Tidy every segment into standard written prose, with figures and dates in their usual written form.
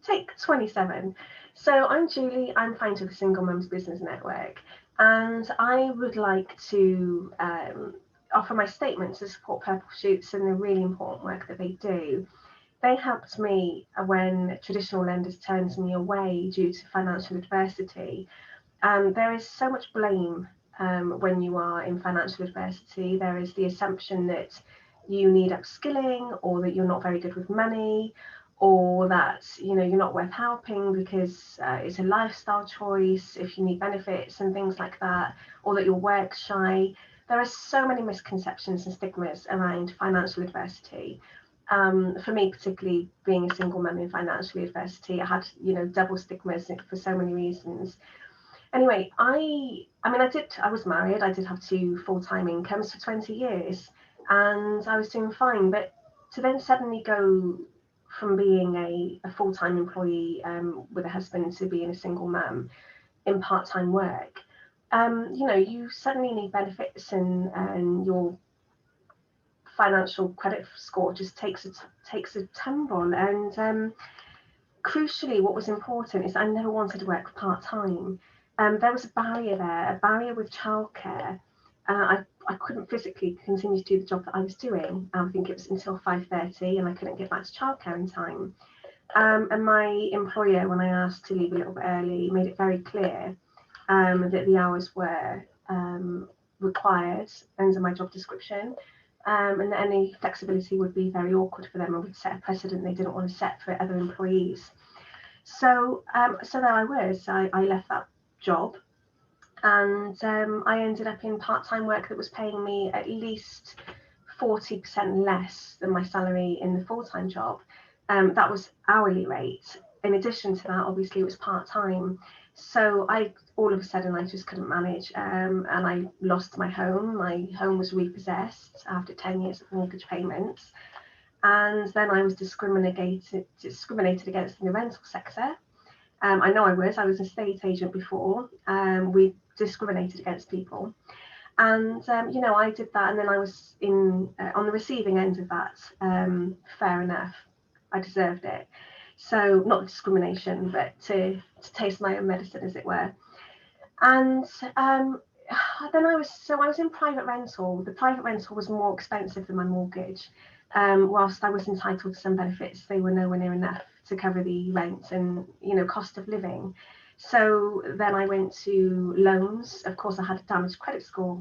take 27. So I'm Julie, I'm founder of the Single Mums Business Network, and I would like to offer my statement to support Purple Shoots and the really important work that they do. They helped me when traditional lenders turned me away due to financial adversity. There is so much blame when you are in financial adversity. There is the assumption that you need upskilling, or that you're not very good with money, or that you're not worth helping because it's a lifestyle choice if you need benefits and things like that, or that you're work shy. There are so many misconceptions and stigmas around financial adversity. For me, particularly being a single mum in financial adversity, I had double stigmas for so many reasons. Anyway, I was married. I did have two full-time incomes for 20 years, and I was doing fine. But to then suddenly go from being a full-time employee with a husband to being a single mum in part-time work, you suddenly need benefits, and your financial credit score just takes a tumble. And crucially, what was important is I never wanted to work part-time. There was a barrier with childcare. I couldn't physically continue to do the job that I was doing. I think it was until 5:30, and I couldn't get back to childcare in time. And my employer, when I asked to leave a little bit early, made it very clear that the hours were required under my job description, and that any flexibility would be very awkward for them and would set a precedent they didn't want to set for other employees. So there I was. I left that job, and I ended up in part-time work that was paying me at least 40% less than my salary in the full-time job. That was hourly rate. In addition to that, obviously, it was part-time. So all of a sudden, I just couldn't manage, and I lost my home. My home was repossessed after 10 years of mortgage payments. And then I was discriminated against in the rental sector. I know I was an estate agent before. We discriminated against people. And, I did that, and then I was on the receiving end of that. Fair enough. I deserved it. So not discrimination, but to taste my own medicine, as it were. And then I was in private rental. The private rental was more expensive than my mortgage. Whilst I was entitled to some benefits, they were nowhere near enough to cover the rent and cost of living. So then I went to loans. Of course, I had a damaged credit score.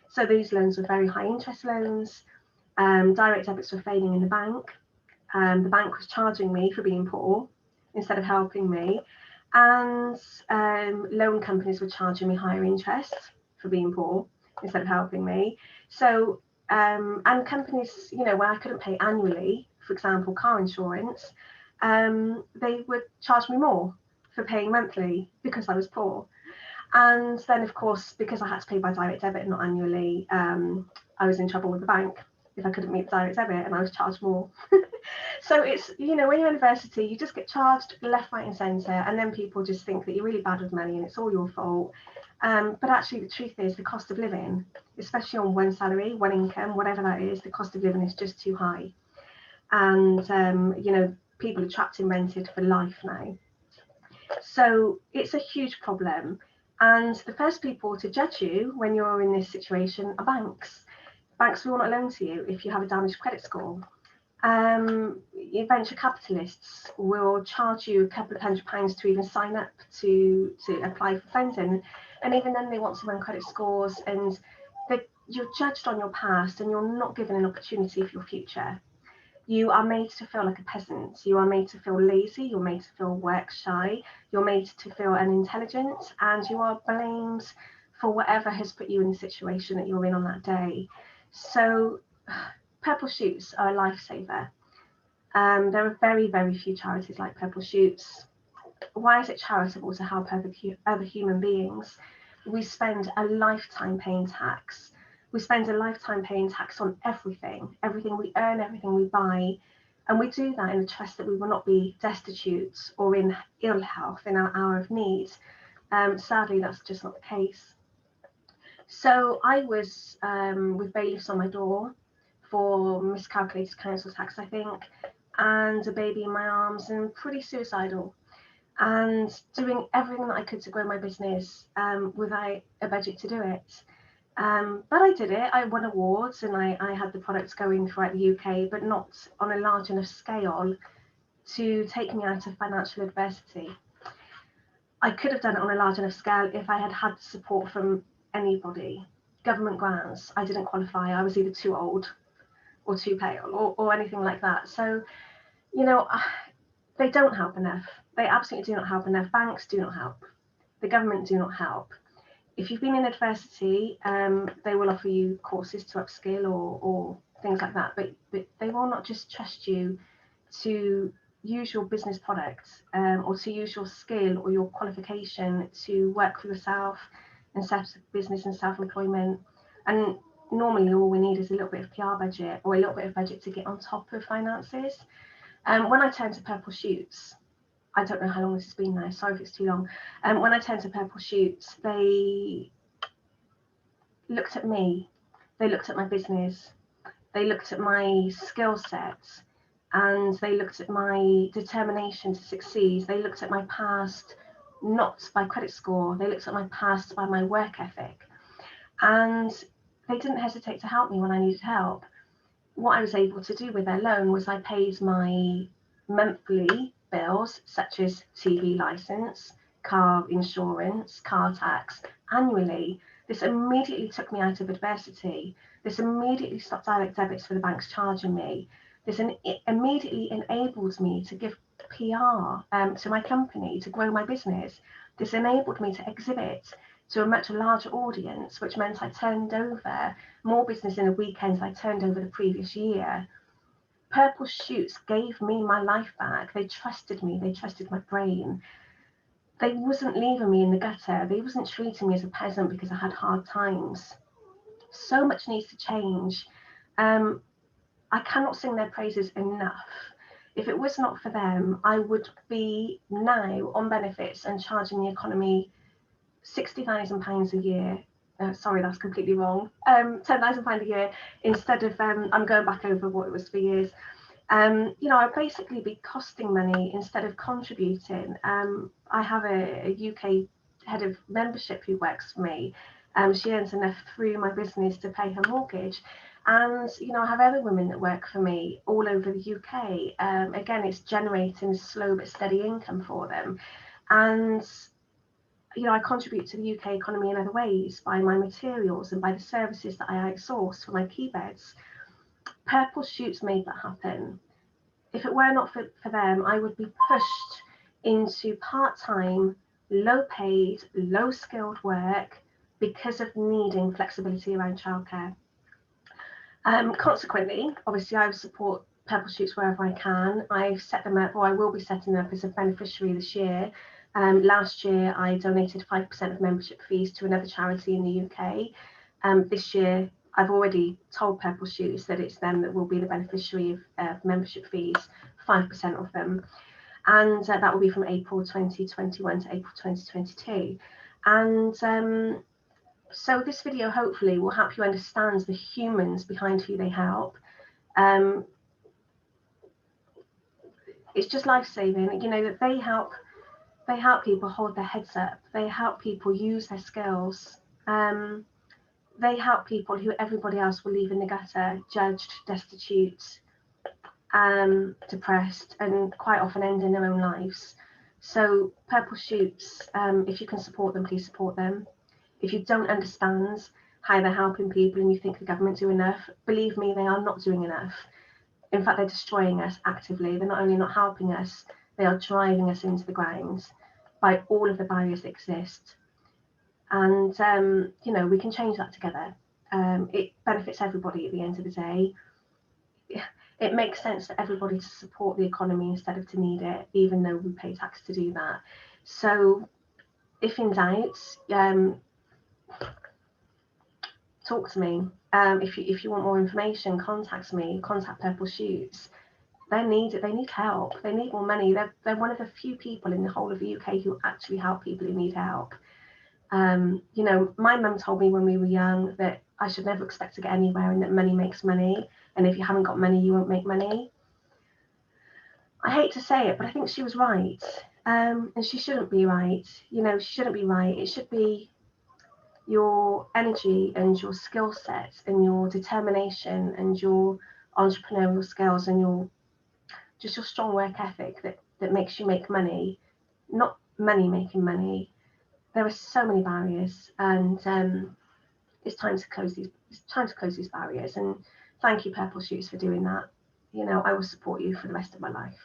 So these loans were very high interest loans. Direct debits were failing in the bank. The bank was charging me for being poor instead of helping me. And loan companies were charging me higher interest for being poor instead of helping me. So, and companies, where I couldn't pay annually, for example, car insurance, they would charge me more for paying monthly because I was poor. And then, of course, because I had to pay by direct debit and not annually, I was in trouble with the bank if I couldn't meet the direct debit, and I was charged more. So it's, when you're in university, you just get charged left, right and centre, and then people just think that you're really bad with money and it's all your fault. But actually, the truth is the cost of living, especially on one salary, one income, whatever that is, the cost of living is just too high. And, people are trapped and rented for life now. So it's a huge problem. And the first people to judge you when you're in this situation are banks. Banks will not loan to you if you have a damaged credit score. Venture capitalists will charge you a couple of £100 to even sign up to apply for funding, and even then they want to run credit scores, and you're judged on your past and you're not given an opportunity for your future. You are made to feel like a peasant. You are made to feel lazy. You're made to feel work shy. You're made to feel unintelligent, and you are blamed for whatever has put you in the situation that you're in on that day. So Purple Shoots are a lifesaver. There are very, very few charities like Purple Shoots. Why is it charitable to help other human beings? We spend a lifetime paying tax. We spend a lifetime paying tax on everything we earn, everything we buy. And we do that in the trust that we will not be destitute or in ill health in our hour of need. Sadly, that's just not the case. So I was with bailiffs on my door for miscalculated council tax, I think. and a baby in my arms and pretty suicidal, and doing everything that I could to grow my business without a budget to do it. But I did it. I won awards and I had the products going throughout the UK, but not on a large enough scale to take me out of financial adversity. I could have done it on a large enough scale if I had had support from anybody. Government grants, I didn't qualify. I was either too old or too pale or anything like that. So, you know, they don't help enough. They absolutely do not help enough. Banks do not help. The government do not help. If you've been in adversity, they will offer you courses to upskill or things like that, but they will not just trust you to use your business product or to use your skill or your qualification to work for yourself and set up business and self-employment. And normally all we need is a little bit of PR budget or a little bit of budget to get on top of finances. When I turned to Purple Shoots, I don't know how long this has been now, sorry if it's too long. When I turned to Purple Shoots, they looked at me, they looked at my business, they looked at my skill sets, and they looked at my determination to succeed. They looked at my past, not by credit score, they looked at my past by my work ethic. And they didn't hesitate to help me when I needed help. What I was able to do with their loan was I paid my monthly bills, such as TV license, car insurance, car tax, annually. This immediately took me out of adversity. This immediately stopped direct debits for the banks charging me. This immediately enabled me to give PR to my company, to grow my business. This enabled me to exhibit to a much larger audience, which meant I turned over more business in a weekend than I turned over the previous year. Purple Shoots gave me my life back. They trusted me. They trusted my brain. They wasn't leaving me in the gutter. They wasn't treating me as a peasant because I had hard times. So much needs to change. I cannot sing their praises enough. If it was not for them, I would be now on benefits and charging the economy £60,000 a year. Sorry, that's completely wrong. £10,000 a year instead of I'm going back over what it was for years. You know, I'd basically be costing money instead of contributing. I have a UK head of membership who works for me. She earns enough through my business to pay her mortgage. And, you know, I have other women that work for me all over the UK. Again, it's generating slow but steady income for them. And, you know, I contribute to the UK economy in other ways by my materials and by the services that I outsource for my key beds. Purple Shoots made that happen. If it were not for them, I would be pushed into part-time, low-paid, low-skilled work because of needing flexibility around childcare. Consequently, obviously, I support Purple Shoots wherever I can. I've set them up, or I will be setting them up as a beneficiary this year. Last year, I donated 5% of membership fees to another charity in the UK. This year, I've already told Purple Shoots that it's them that will be the beneficiary of membership fees, 5% of them. And that will be from April 2021 to April 2022. And so this video hopefully will help you understand the humans behind who they help. It's just life-saving, you know, that they help people hold their heads up. They help people use their skills. They help people who everybody else will leave in the gutter, judged, destitute, depressed, and quite often end in their own lives. So Purple Shoots, if you can support them, please support them. If you don't understand how they're helping people and you think the government do enough, believe me, they are not doing enough. In fact, they're destroying us actively. They're not only not helping us, they are driving us into the ground by all of the barriers that exist. And, you know, we can change that together. It benefits everybody at the end of the day. It makes sense for everybody to support the economy instead of to need it, even though we pay tax to do that. So if in doubt, talk to me. If you want more information, contact me, contact Purple Shoots. They need help. They need more money. They're one of the few people in the whole of the UK who actually help people who need help. You know, my mum told me when we were young that I should never expect to get anywhere and that money makes money. And if you haven't got money, you won't make money. I hate to say it, but I think she was right. And she shouldn't be right. You know, she shouldn't be right. It should be your energy and your skill set and your determination and your entrepreneurial skills and your just your strong work ethic that makes you make money, not money making money. There are so many barriers, and it's time to close these barriers. And thank you, Purple Shoots, for doing that. You know, I will support you for the rest of my life.